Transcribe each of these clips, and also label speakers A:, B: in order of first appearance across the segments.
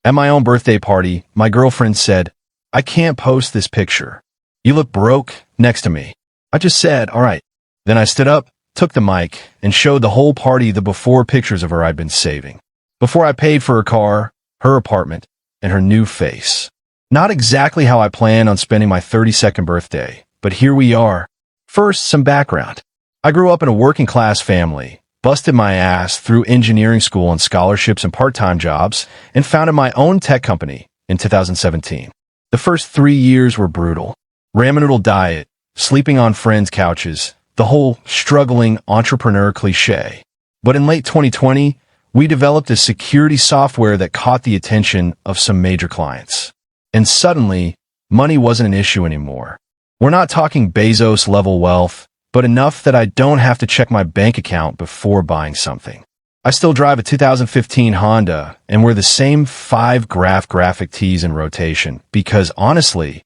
A: At my own birthday party, my girlfriend said, "I can't post this picture. You look broke," next to me. I just said, "All right." Then I stood up, took the mic, and showed the whole party the before pictures of her I'd been saving. Before I paid for her car, her apartment, and her new face. Not exactly how I planned on spending my 32nd birthday, but here we are. First, some background. I grew up in a working-class family, busted my ass through engineering school on scholarships and part-time jobs, and founded my own tech company in 2017. The first 3 years were brutal. Ramen noodle diet, sleeping on friends' couches, the whole struggling entrepreneur cliche. But in late 2020, we developed a security software that caught the attention of some major clients. And suddenly, money wasn't an issue anymore. We're not talking Bezos-level wealth, but enough that I don't have to check my bank account before buying something. I still drive a 2015 Honda and wear the same 5 graphic tees in rotation because, honestly,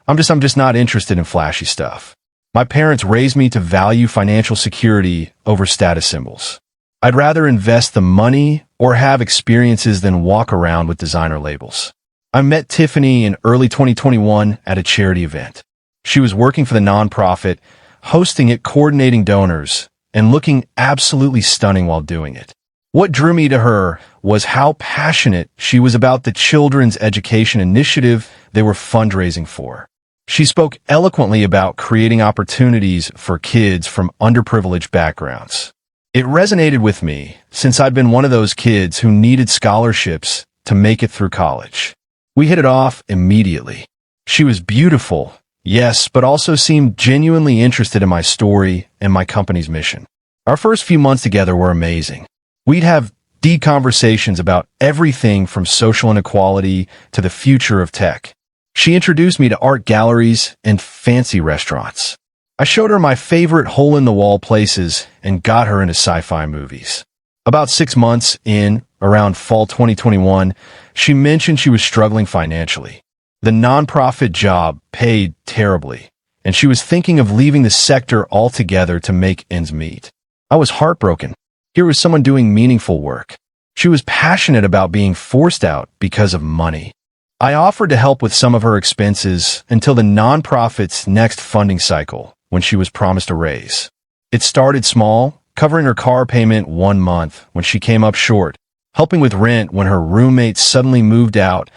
A: I'm just not interested in flashy stuff. My parents raised me to value financial security over status symbols. I'd rather invest the money or have experiences than walk around with designer labels. I met Tiffany in early 2021 at a charity event. She was working for the nonprofit, hosting it, coordinating donors, and looking absolutely stunning while doing it. What drew me to her was how passionate she was about the children's education initiative they were fundraising for. She spoke eloquently about creating opportunities for kids from underprivileged backgrounds. It resonated with me since I'd been one of those kids who needed scholarships to make it through college. We hit it off immediately. She was beautiful, yes, but also seemed genuinely interested in my story and my company's mission. Our first few months together were amazing. We'd have deep conversations about everything from social inequality to the future of tech. She introduced me to art galleries and fancy restaurants. I showed her my favorite hole-in-the-wall places and got her into sci-fi movies. About 6 months in, around fall 2021, she mentioned she was struggling financially. The nonprofit job paid terribly, and she was thinking of leaving the sector altogether to make ends meet. I was heartbroken. Here was someone doing meaningful work. She was passionate about being forced out because of money. I offered to help with some of her expenses until the nonprofit's next funding cycle, when she was promised a raise. It started small, covering her car payment 1 month when she came up short, helping with rent when her roommate suddenly moved out,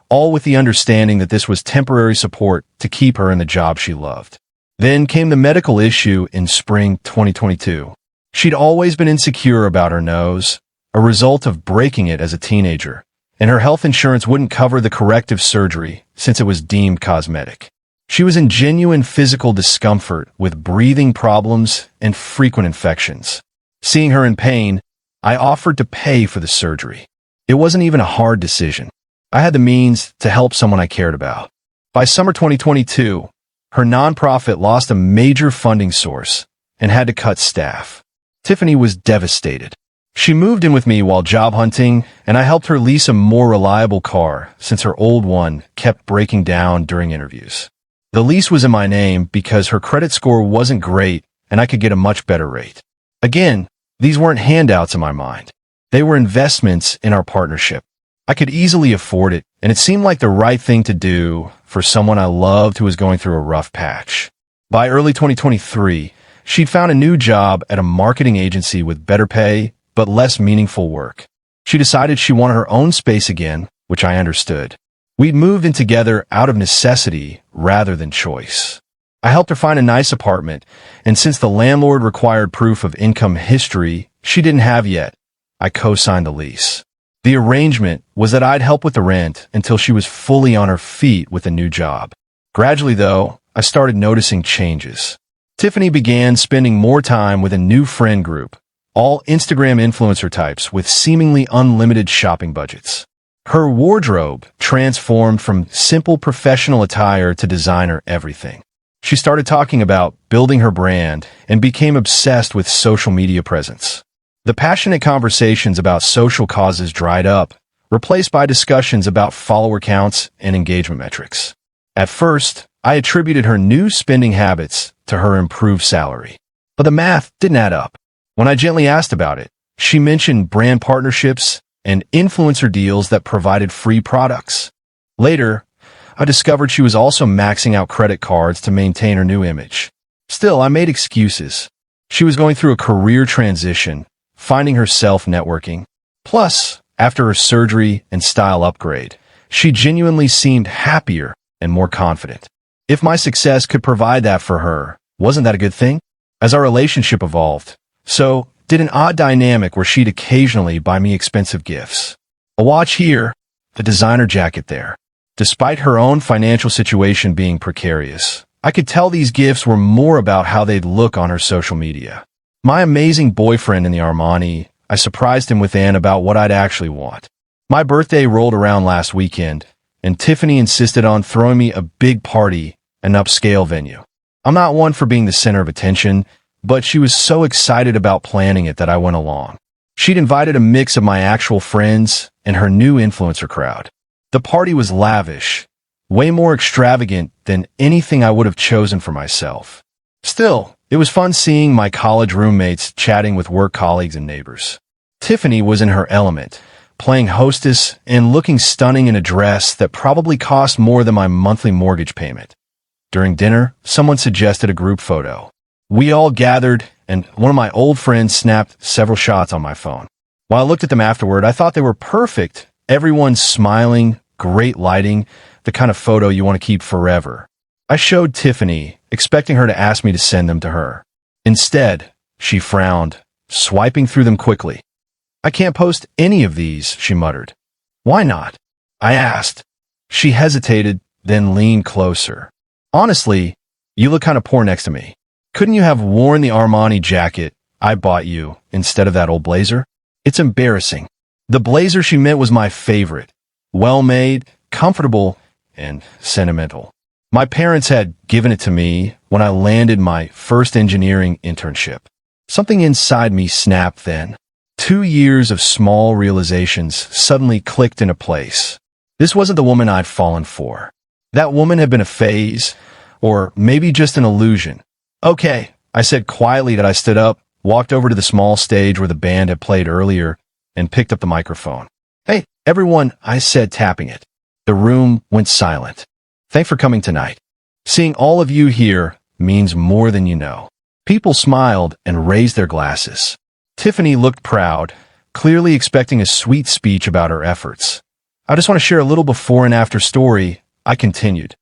A: all with the understanding that this was temporary support to keep her in the job she loved. Then came the medical issue in spring 2022. She'd always been insecure about her nose, a result of breaking it as a teenager, and her health insurance wouldn't cover the corrective surgery since it was deemed cosmetic. She was in genuine physical discomfort with breathing problems and frequent infections. Seeing her in pain, I offered to pay for the surgery. It wasn't even a hard decision. I had the means to help someone I cared about. By summer 2022, her nonprofit lost a major funding source and had to cut staff. Tiffany was devastated. She moved in with me while job hunting, and I helped her lease a more reliable car since her old one kept breaking down during interviews. The lease was in my name because her credit score wasn't great and I could get a much better rate. Again, these weren't handouts in my mind. They were investments in our partnership. I could easily afford it, and it seemed like the right thing to do for someone I loved who was going through a rough patch. By early 2023, she'd found a new job at a marketing agency with better pay, but less meaningful work. She decided she wanted her own space again, which I understood. We'd moved in together out of necessity rather than choice. I helped her find a nice apartment, and since the landlord required proof of income history she didn't have yet, I co-signed the lease. The arrangement was that I'd help with the rent until she was fully on her feet with a new job. Gradually, though, I started noticing changes. Tiffany began spending more time with a new friend group, all Instagram influencer types with seemingly unlimited shopping budgets. Her wardrobe transformed from simple professional attire to designer everything. She started talking about building her brand and became obsessed with social media presence. The passionate conversations about social causes dried up, replaced by discussions about follower counts and engagement metrics. At first, I attributed her new spending habits to her improved salary. But the math didn't add up. When I gently asked about it, she mentioned brand partnerships, and influencer deals that provided free products. Later, I discovered she was also maxing out credit cards to maintain her new image. Still, I made excuses. She was going through a career transition, finding herself networking. Plus, after her surgery and style upgrade, she genuinely seemed happier and more confident. If my success could provide that for her, wasn't that a good thing? As our relationship evolved, so did an odd dynamic where she'd occasionally buy me expensive gifts. A watch here, the designer jacket there. Despite her own financial situation being precarious, I could tell these gifts were more about how they'd look on her social media. My amazing boyfriend in the Armani, I surprised him with Anne about what I'd actually want. My birthday rolled around last weekend, and Tiffany insisted on throwing me a big party, an upscale venue. I'm not one for being the center of attention, but she was so excited about planning it that I went along. She'd invited a mix of my actual friends and her new influencer crowd. The party was lavish, way more extravagant than anything I would have chosen for myself. Still, it was fun seeing my college roommates chatting with work colleagues and neighbors. Tiffany was in her element, playing hostess and looking stunning in a dress that probably cost more than my monthly mortgage payment. During dinner, someone suggested a group photo. We all gathered, and one of my old friends snapped several shots on my phone. While I looked at them afterward, I thought they were perfect. Everyone smiling, great lighting, the kind of photo you want to keep forever. I showed Tiffany, expecting her to ask me to send them to her. Instead, she frowned, swiping through them quickly. "I can't post any of these," she muttered. "Why not?" I asked. She hesitated, then leaned closer. "Honestly, you look kind of poor next to me. Couldn't you have worn the Armani jacket I bought you instead of that old blazer?" It's embarrassing. The blazer she meant was my favorite. Well-made, comfortable, and sentimental. My parents had given it to me when I landed my first engineering internship. Something inside me snapped then. 2 years of small realizations suddenly clicked into place. This wasn't the woman I'd fallen for. That woman had been a phase, or maybe just an illusion. "Okay," I said quietly that I stood up, walked over to the small stage where the band had played earlier, and picked up the microphone. "Hey, everyone," I said, tapping it. The room went silent. "Thanks for coming tonight. Seeing all of you here means more than you know." People smiled and raised their glasses. Tiffany looked proud, clearly expecting a sweet speech about her efforts. "I just want to share a little before and after story," I continued.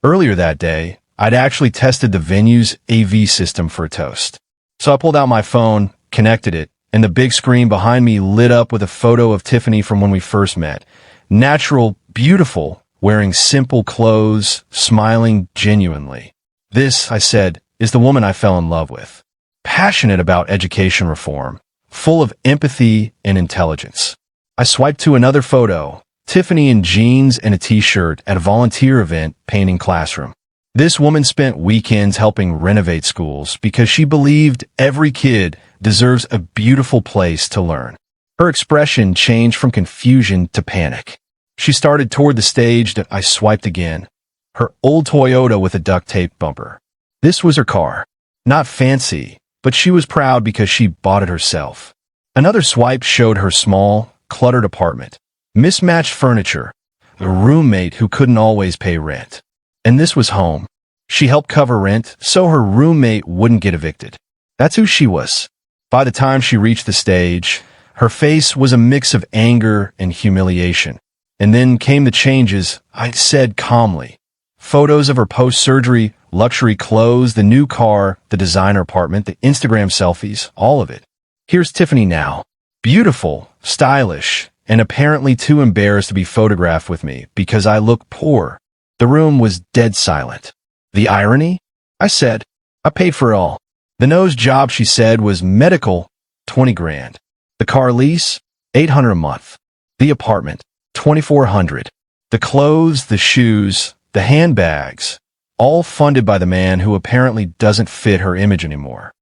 A: Earlier that day, I'd actually tested the venue's AV system for a toast. So I pulled out my phone, connected it, and the big screen behind me lit up with a photo of Tiffany from when we first met. Natural, beautiful, wearing simple clothes, smiling genuinely. "This," I said, "is the woman I fell in love with. Passionate about education reform, full of empathy and intelligence." I swiped to another photo, Tiffany in jeans and a t-shirt at a volunteer event painting classroom. This woman spent weekends helping renovate schools because she believed every kid deserves a beautiful place to learn. Her expression changed from confusion to panic. She started toward the stage that I swiped again. Her old Toyota with a duct tape bumper. This was her car. Not fancy, but she was proud because she bought it herself. Another swipe showed her small, cluttered apartment. Mismatched furniture. A roommate who couldn't always pay rent. And this was home. She helped cover rent so her roommate wouldn't get evicted. That's who she was. By the time she reached the stage, her face was a mix of anger and humiliation. And then came the changes, I said calmly. Photos of her post-surgery, luxury clothes, the new car, the designer apartment, the Instagram selfies, all of it. Here's Tiffany now. Beautiful, stylish, and apparently too embarrassed to be photographed with me because I look poor. The room was dead silent. The irony? I said, "I paid for it all." The nose job, she said, was medical, 20 grand. The car lease, 800 a month. The apartment, 2,400. The clothes, the shoes, the handbags, all funded by the man who apparently doesn't fit her image anymore.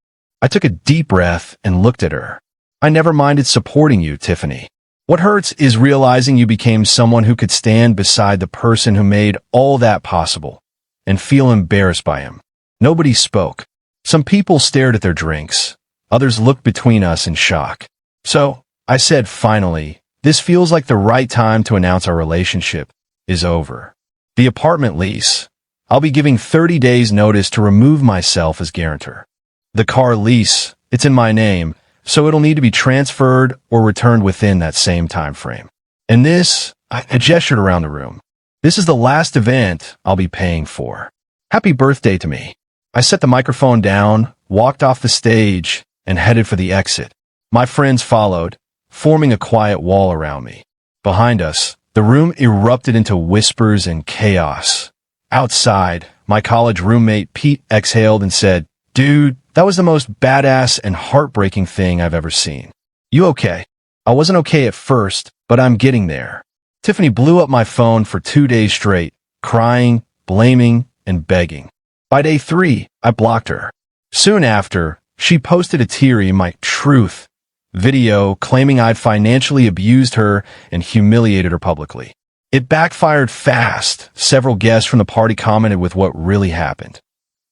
A: I took a deep breath and looked at her. "I never minded supporting you, Tiffany. What hurts is realizing you became someone who could stand beside the person who made all that possible and feel embarrassed by him." Nobody spoke. Some people stared at their drinks. Others looked between us in shock. So, I said finally, This feels like the right time to announce our relationship is over. The apartment lease. I'll be giving 30 days notice to remove myself as guarantor. The car lease. It's in my name, so it'll need to be transferred or returned within that same time frame. And this, I gestured around the room. This is the last event I'll be paying for. Happy birthday to me. I set the microphone down, walked off the stage, and headed for the exit. My friends followed, forming a quiet wall around me. Behind us, the room erupted into whispers and chaos. Outside, my college roommate Pete exhaled and said, "Dude, that was the most badass and heartbreaking thing I've ever seen. You okay?" I wasn't okay at first, but I'm getting there. Tiffany blew up my phone for 2 days straight, crying, blaming, and begging. By day 3, I blocked her. Soon after, she posted a teary "My truth" video claiming I'd financially abused her and humiliated her publicly. It backfired fast. Several guests from the party commented with what really happened.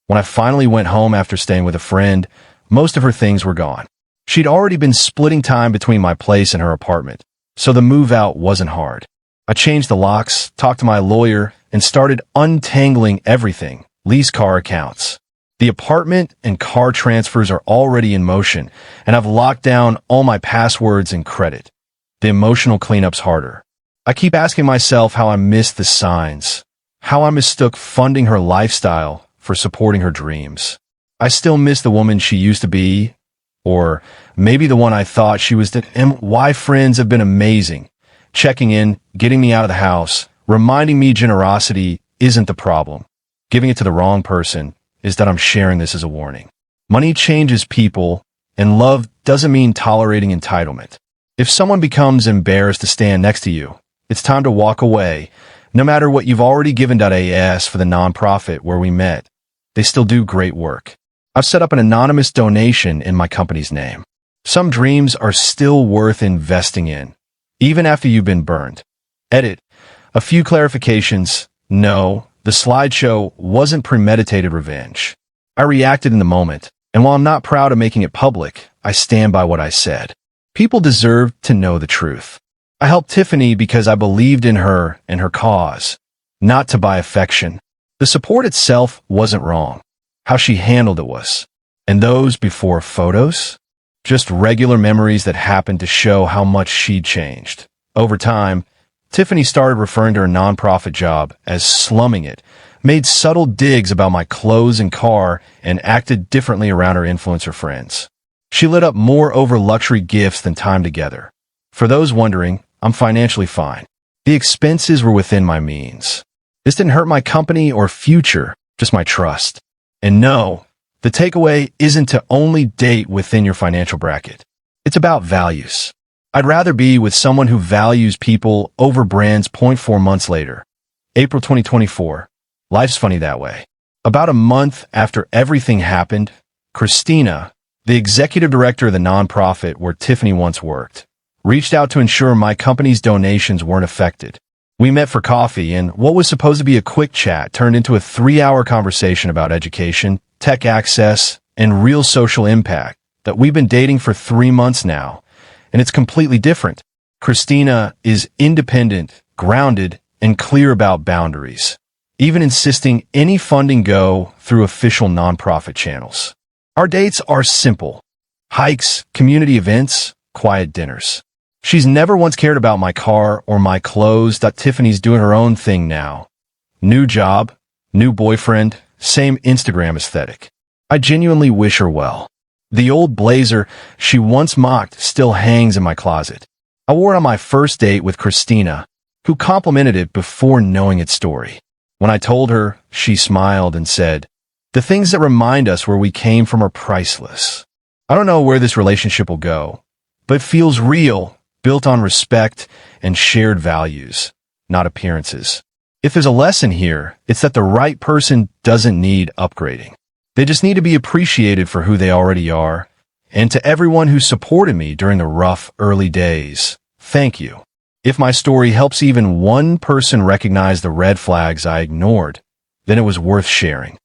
A: When I finally went home after staying with a friend, most of her things were gone. She'd already been splitting time between my place and her apartment, so the move out wasn't hard. I changed the locks, talked to my lawyer, and started untangling everything, lease car accounts. The apartment and car transfers are already in motion, and I've locked down all my passwords and credit. The emotional cleanup's harder. I keep asking myself how I missed the signs, how I mistook funding her lifestyle for supporting her dreams. I still miss the woman she used to be, or maybe the one I thought she was. And why friends have been amazing, checking in, getting me out of the house, reminding me generosity isn't the problem. Giving it to the wrong person is that I'm sharing this as a warning. Money changes people, and love doesn't mean tolerating entitlement. If someone becomes embarrassed to stand next to you, it's time to walk away, no matter what you've already given. AS for the nonprofit where we met. They still do great work. I've set up an anonymous donation in my company's name. Some dreams are still worth investing in, even after you've been burned. Edit. A few clarifications. No, the slideshow wasn't premeditated revenge. I reacted in the moment, and while I'm not proud of making it public, I stand by what I said. People deserve to know the truth. I helped Tiffany because I believed in her and her cause, not to buy affection. The support itself wasn't wrong. How she handled it was. And those before photos? Just regular memories that happened to show how much she'd changed. Over time, Tiffany started referring to her nonprofit job as slumming it, made subtle digs about my clothes and car, and acted differently around her influencer friends. She lit up more over luxury gifts than time together. For those wondering, I'm financially fine. The expenses were within my means. This didn't hurt my company or future, just my trust. And no, the takeaway isn't to only date within your financial bracket. It's about values. I'd rather be with someone who values people over brands. 4 months later. April 2024. Life's funny that way. About a month after everything happened, Christina, the executive director of the nonprofit where Tiffany once worked, reached out to ensure my company's donations weren't affected. We met for coffee, and what was supposed to be a quick chat turned into a 3-hour conversation about education, tech access, and real social impact that we've been dating for 3 months now, and it's completely different. Christina is independent, grounded, and clear about boundaries, even insisting any funding go through official nonprofit channels. Our dates are simple: hikes, community events, quiet dinners. She's never once cared about my car or my clothes. Tiffany's doing her own thing now. New job, new boyfriend, same Instagram aesthetic. I genuinely wish her well. The old blazer she once mocked still hangs in my closet. I wore it on my first date with Christina, who complimented it before knowing its story. When I told her, she smiled and said, "The things that remind us where we came from are priceless." I don't know where this relationship will go, but it feels real, built on respect and shared values, not appearances. If there's a lesson here, it's that the right person doesn't need upgrading. They just need to be appreciated for who they already are. And to everyone who supported me during the rough early days, thank you. If my story helps even one person recognize the red flags I ignored, then it was worth sharing.